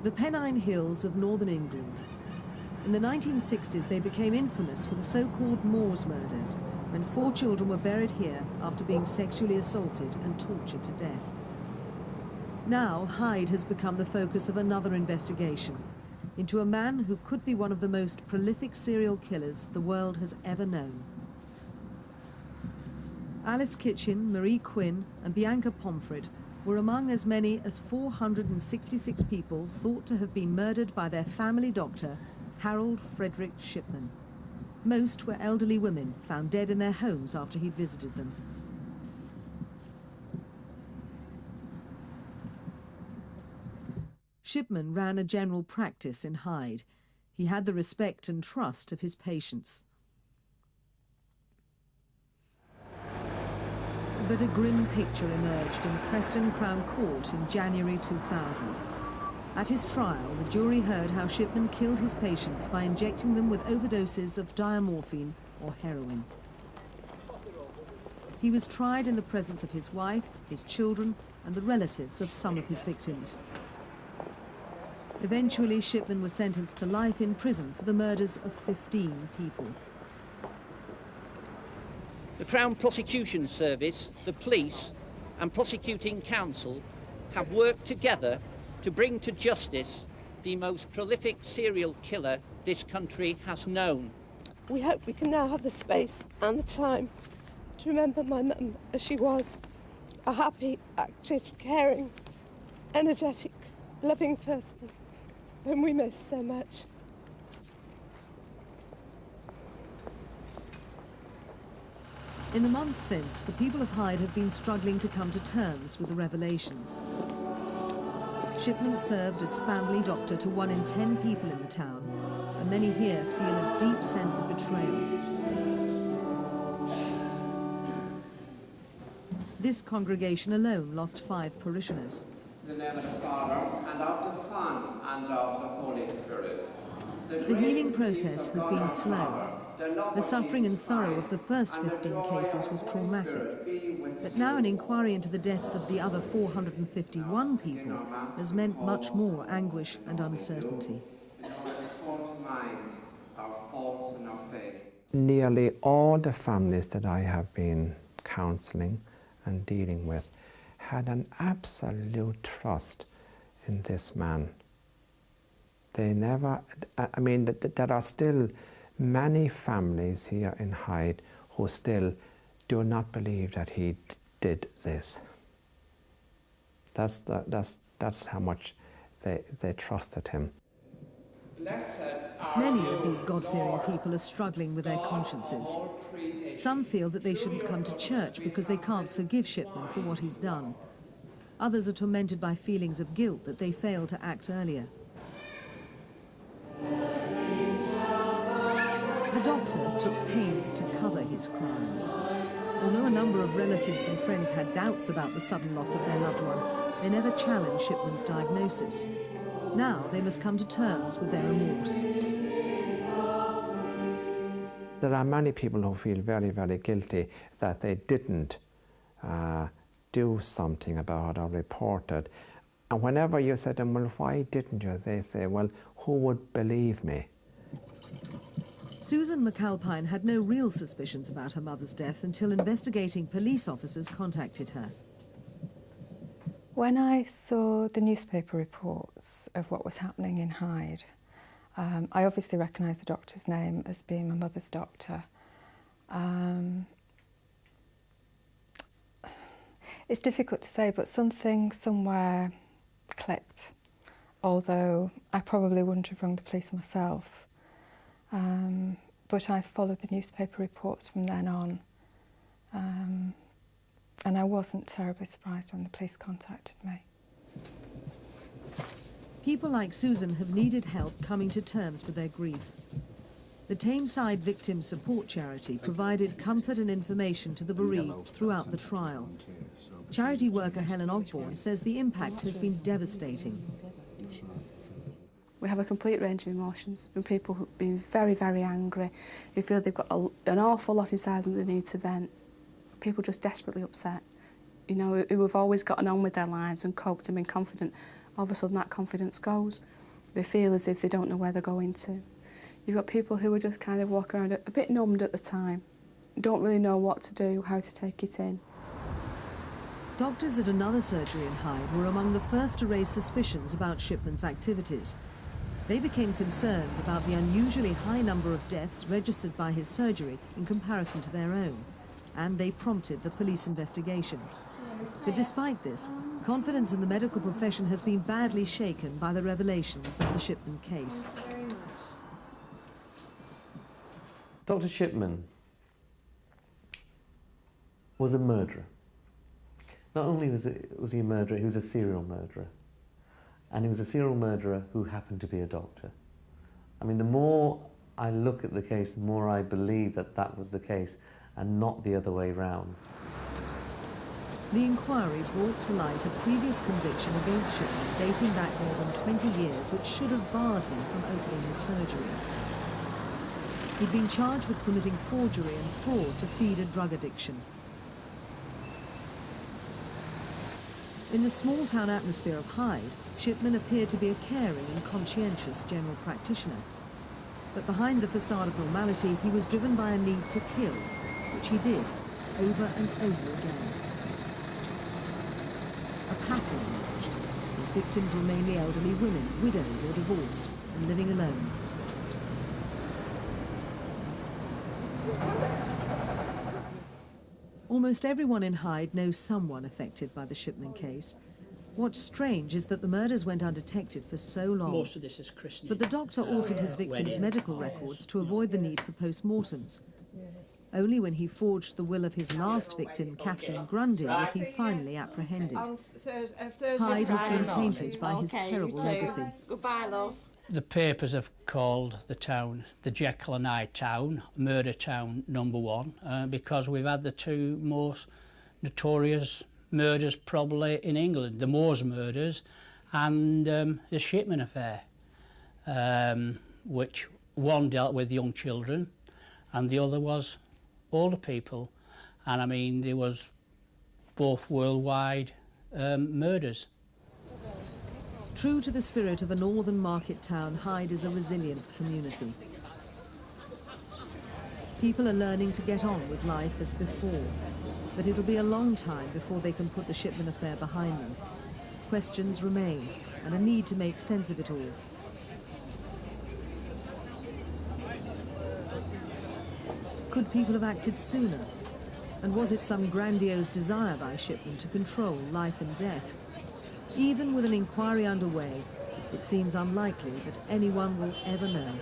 The Pennine Hills of northern England. In the 1960s, they became infamous for the so-called Moors murders, when 4 children were buried here after being sexually assaulted and tortured to death. Now, Hyde has become the focus of another investigation into a man who could be one of the most prolific serial killers the world has ever known. Alice Kitchen, Marie Quinn and Bianca Pomfret were among as many as 466 people thought to have been murdered by their family doctor, Harold Frederick Shipman. Most were elderly women found dead in their homes after he'd visited them. Shipman ran a general practice in Hyde. He had the respect and trust of his patients. But a grim picture emerged in Preston Crown Court in January 2000. At his trial, the jury heard how Shipman killed his patients by injecting them with overdoses of diamorphine or heroin. He was tried in the presence of his wife, his children, and the relatives of some of his victims. Eventually, Shipman was sentenced to life in prison for the murders of 15 people. The Crown Prosecution Service, the police and prosecuting counsel have worked together to bring to justice the most prolific serial killer this country has known. We hope we can now have the space and the time to remember my mum as she was, a happy, active, caring, energetic, loving person whom we miss so much. In the months since, the people of Hyde have been struggling to come to terms with the revelations. Shipman served as family doctor to 1 in 10 people in the town, and many here feel a deep sense of betrayal. This congregation alone lost 5 parishioners. In the name of the Father, and of the Son, and of the Holy Spirit. The healing process has been slow. The suffering and sorrow of the first 15 cases was traumatic. But now an inquiry into the deaths of the other 451 people has meant much more anguish and uncertainty. Nearly all the families that I have been counselling and dealing with had an absolute trust in this man. They never, I mean, there are still many families here in Hyde who still do not believe that he did this. That's how much they trusted him. Many of these God-fearing people are struggling with their consciences. Some feel that they shouldn't come to church because they can't forgive Shipman for what he's done. Others are tormented by feelings of guilt that they failed to act earlier. The doctor took pains to cover his crimes. Although a number of relatives and friends had doubts about the sudden loss of their loved one, they never challenged Shipman's diagnosis. Now they must come to terms with their remorse. There are many people who feel very, very guilty that they didn't do something about or report it. And whenever you say to them, well, why didn't you? They say, well, who would believe me? Susan McAlpine had no real suspicions about her mother's death until investigating police officers contacted her. When I saw the newspaper reports of what was happening in Hyde, I obviously recognised the doctor's name as being my mother's doctor. It's difficult to say, but something somewhere clicked, although I probably wouldn't have rung the police myself. But I followed the newspaper reports from then on, and I wasn't terribly surprised when the police contacted me. People like Susan have needed help coming to terms with their grief. The Tameside Victim Support charity provided comfort and information to the bereaved throughout the trial. Charity worker Helen Ogborn says the impact has been devastating. We have a complete range of emotions, from people who've been very, very angry, who feel they've got an awful lot inside them that they need to vent, people just desperately upset, you know, who have always gotten on with their lives and coped and been confident, all of a sudden that confidence goes. They feel as if they don't know where they're going to. You've got people who are just kind of walking around a bit numbed at the time, don't really know what to do, how to take it in. Doctors at another surgery in Hyde were among the first to raise suspicions about Shipman's activities. They became concerned about the unusually high number of deaths registered by his surgery in comparison to their own, and they prompted the police investigation. But despite this, confidence in the medical profession has been badly shaken by the revelations of the Shipman case. Dr. Shipman was a murderer. Not only was he a murderer, he was a serial murderer. And he was a serial murderer who happened to be a doctor. I mean, the more I look at the case, the more I believe that that was the case and not the other way round. The inquiry brought to light a previous conviction against Shipman dating back more than 20 years, which should have barred him from opening his surgery. He'd been charged with committing forgery and fraud to feed a drug addiction. In the small-town atmosphere of Hyde, Shipman appeared to be a caring and conscientious general practitioner. But behind the facade of normality, he was driven by a need to kill, which he did over and over again. A pattern emerged. His victims were mainly elderly women, widowed or divorced, and living alone. Almost everyone in Hyde knows someone affected by the Shipman case. What's strange is that the murders went undetected for so long. Most of this is christening. But the doctor altered his victims' medical records to avoid the need for post-mortems. Only when he forged the will of his last victim, Kathleen Grundy, was he finally apprehended. Hyde has been tainted by his terrible legacy. Goodbye, love. The papers have called the town the Jekyll and Hyde town, murder town #1, because we've had the two most notorious murders probably in England, the Moors murders and the Shipman affair, which one dealt with young children and the other was older people. And I mean, there was both worldwide murders. True to the spirit of a northern market town, Hyde is a resilient community. People are learning to get on with life as before, but it'll be a long time before they can put the Shipman affair behind them. Questions remain, and a need to make sense of it all. Could people have acted sooner? And was it some grandiose desire by Shipman to control life and death? Even with an inquiry underway, it seems unlikely that anyone will ever know.